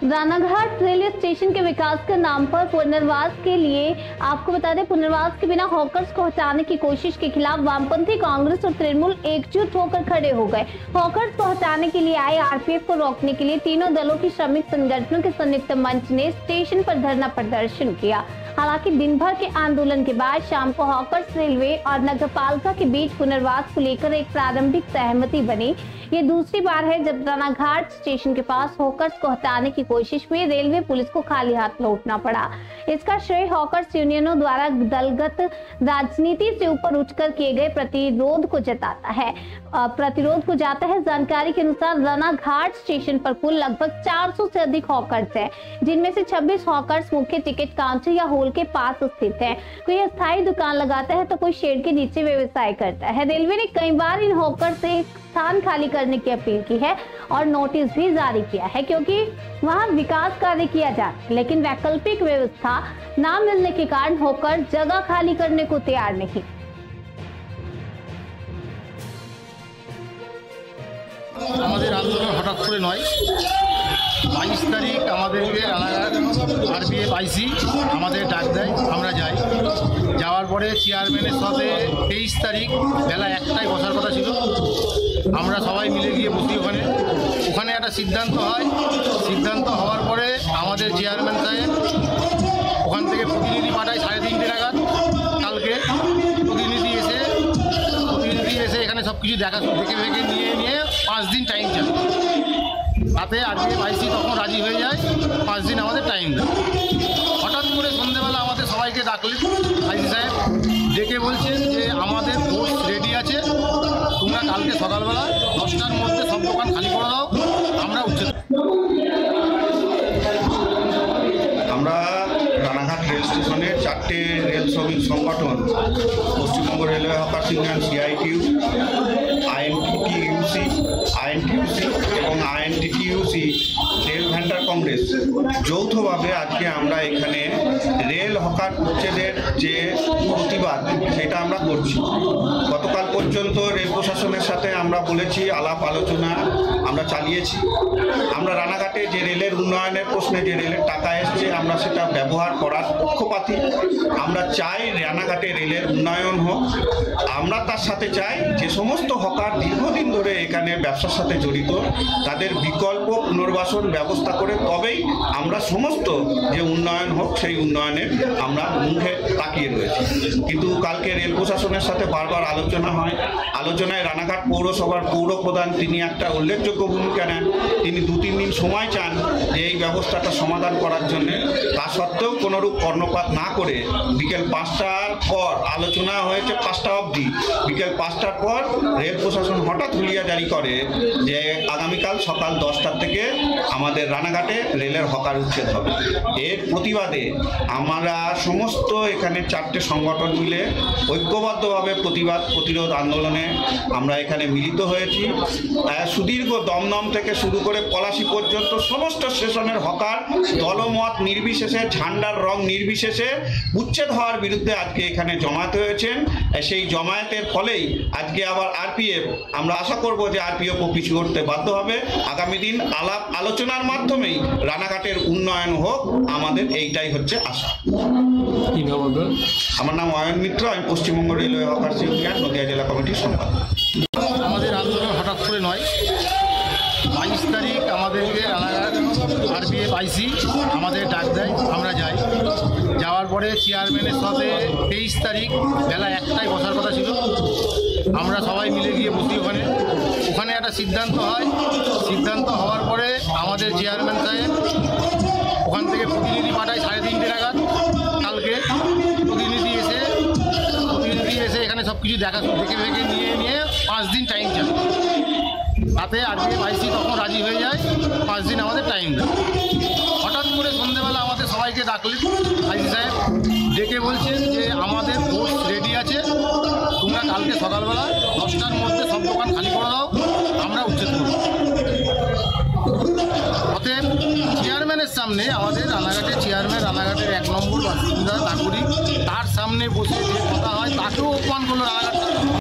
Ranaghat railway station के विकास के नाम पर पुनर्वास के लिए आपको बता दें, पुनर्वास के बिना हॉकर्स को हटाने की कोशिश के खिलाफ वामपंथी कांग्रेस और तृणमूल एकजुट होकर खड़े हो गए। हॉकर्स को हटाने के लिए आए आरपीएफ को रोकने के लिए तीनों दलों की श्रमिक संगठनों के संयुक्त मंच ने स्टेशन पर धरना प्रदर्शन किया। हालांकि दिन भर के आंदोलन के बाद शाम को हॉकर्स, रेलवे और नगरपालिका के बीच पुनर्वास को लेकर एक प्रारंभिक सहमति बनी। ये दूसरी बार है जब रानाघाट स्टेशन के पास हॉकर्स को हटाने की कोशिश में रेलवे पुलिस को खाली हाथ लौटना पड़ा। इसका श्रेय हॉकर्स यूनियनों द्वारा दलगत राजनीति से ऊपर उठकर किए गए प्रतिरोध को जाता है। जानकारी के अनुसार रानाघाट स्टेशन पर कुल लगभग 400 से अधिक हॉकर्स हैं, जिनमें से 26 हॉकर्स मुख्य टिकट काउंटर या होल के पास स्थित हैं। कोई अस्थायी दुकान लगाता है तो कोई शेड के नीचे व्यवसाय करता है। रेलवे ने कई बार इन हॉकर्स से स्थान खाली करने की अपील की है और नोटिस भी जारी किया है, क्योंकि वहां विकास कार्य किया जाता है, लेकिन वैकल्पिक व्यवस्था न मिलने के कारण हॉकर जगह खाली करने को तैयार नहीं। আমাদের আন্দোলন হঠাৎ করে নয়। 22 তারিখ আমাদেরকে আরপিএফ আইসি আমাদের ডাক দেয়, আমরা যাই। যাওয়ার পরে চেয়ারম্যানের সাথে 23 তারিখ বেলা 1টায় বসার কথা ছিল। আমরা সবাই মিলে গিয়ে বসি ওখানে একটা সিদ্ধান্ত হয়। সিদ্ধান্ত হওয়ার পরে আমাদের চেয়ারম্যান সাহেব ওখান থেকে প্রতিনিধি পাঠায় 3:30 নাগাদ। কালকে প্রতিনিধি এসে এখানে সব কিছু দেখে নিয়ে 5 দিন টাইম চায়। তাতে আজকে আইসি তখন রাজি হয়ে যায়, 5 দিন আমাদের টাইম দেয়। হঠাৎ করে সন্ধ্যেবেলা আমাদের সবাইকে ডাকলেন আইসি সাহেব, ডেকে বলছেন যে আমাদের ফোর্স রেডি আছে, তোমরা কালকে সকালবেলা 10টার মধ্যে সব দোকান খালি করে দাও, আমরা উচ্ছেদ। আমরা রানাঘাট রেল স্টেশনে 4টে রেল শ্রমিক সংগঠন, Paschimbanga railway hawkers union, CITU, INTUC এবং আইএনটিটিইউসি রেল ভেন্ডার কংগ্রেস যৌথভাবে আজকে আমরা এখানে রেল হকার উচ্ছেদের যে প্রতিবাদ সেটা আমরা করছি। গতকাল পর্যন্ত রেল প্রশাসনের সাথে আমরা বলেছি, আলাপ আলোচনা আমরা চালিয়েছি। আমরা রানাঘাটে যে রেলের উন্নয়নের প্রশ্নে যে রেলের টাকা এসছে আমরা সেটা ব্যবহার করার পক্ষপাতী। আমরা চাই রানাঘাটে রেলের উন্নয়ন হোক। আমরা তার সাথে চাই যে সমস্ত হকার দীর্ঘদিন ধরে এখানে ব্যবসার সাথে জড়িত তাদের বিকল্প পুনর্বাসন ব্যবস্থা করে তবেই আমরা সমস্ত যে উন্নয়ন হোক সেই উন্নয়নের আমরা মুখে তাকিয়ে রয়েছি। কিন্তু কালকে রেল প্রশাসনের সাথে বারবার আলোচনা হয়। আলোচনায় রানাঘাট পৌরসভার পৌরপ্রধান তিনি একটা উল্লেখযোগ্য ভূমিকা নেন। তিনি 2-3 দিন সময় চান যে এই ব্যবস্থাটা সমাধান করার জন্য। তা সত্ত্বেও কোনোরূপ কর্ণপাত না করে বিকেল 5টার পর আলোচনা হয়েছে 5টা অবধি। বিকেল 5টার পর রেল প্রশাসন হঠাৎ হুলিয়া জারি করে যে আগামীকাল সকাল 10টার থেকে আমাদের রানাঘাটে রেলের হকার উচ্ছেদ হবে। এর প্রতিবাদে আমরা সমস্ত এখানে 4টে সংগঠন মিলে ঐক্যবদ্ধভাবে প্রতিরোধ আন্দোলনে আমরা এখানে মিলিত হয়েছি। সুদীর্ঘ দমদম থেকে শুরু করে পলাশী পর্যন্ত সমস্ত স্টেশনের হকার দলমত নির্বিশেষে, ঝান্ডার রং নির্বিশেষে উচ্ছেদ হওয়ার বিরুদ্ধে আজকে এখানে জমায়েত হয়েছেন। সেই জমায়েতের ফলেই আজকে আবার আরপিএফ, আমরা আশা করব যে আরপিএফও পিছু হটতে বাধ্য হবে। আগামী দিন আলাপ আলোচনার মাধ্যমেই রানাঘাটের উন্নয়ন হোক, আমাদের এইটাই হচ্ছে আশা। আমার নাম অয়ন মিত্র, আমি Paschimbanga railway hawkers union Nadia জেলা কমিটির সম্পাদক। আমাদের আন্দোলন হঠাৎ করে নয়। 22 তারিখ আমাদেরকে রানাঘাট আরপিএফ আইসি আমাদের ডাক দেয়, আমরা যাই। যাওয়ার পরে চেয়ারম্যানের সাথে 23 তারিখ বেলা 1টায় বসার কথা ছিল। আমরা সবাই মিলে গিয়ে বসি ওখানে একটা সিদ্ধান্ত হয়। সিদ্ধান্ত হওয়ার পরে আমাদের চেয়ারম্যান সাহেব ওখান থেকে প্রতিনিধি পাঠায় 3:30 নাগাদ। কালকে প্রতিনিধি এসে এখানে সব কিছু দেখে নিয়ে 5 দিন টাইম চায়। তাতে আজকে আইসি তখন রাজি হয়ে যায়, 5 দিন আমাদের টাইম দেয়। হঠাৎ করে সন্ধ্যেবেলা আমাদের সবাইকে ডাকলেন আইসি সাহেব, ডেকে বলছেন যে আমাদের ফোর্স রেডি আছে, তোমরা কালকে সকালবেলা 10টার মধ্যে সব দোকান খালি করে দাও, আমরা উচ্ছেদ করব। অতএব চেয়ারম্যানের সামনে আমাদের রানাঘাটের চেয়ারম্যান, রানাঘাটের 1 নম্বর বাসিন্দা নাগরিক, তার সামনে বসে যে কথা হয় তাকেও অপমান করলো রানাঘাট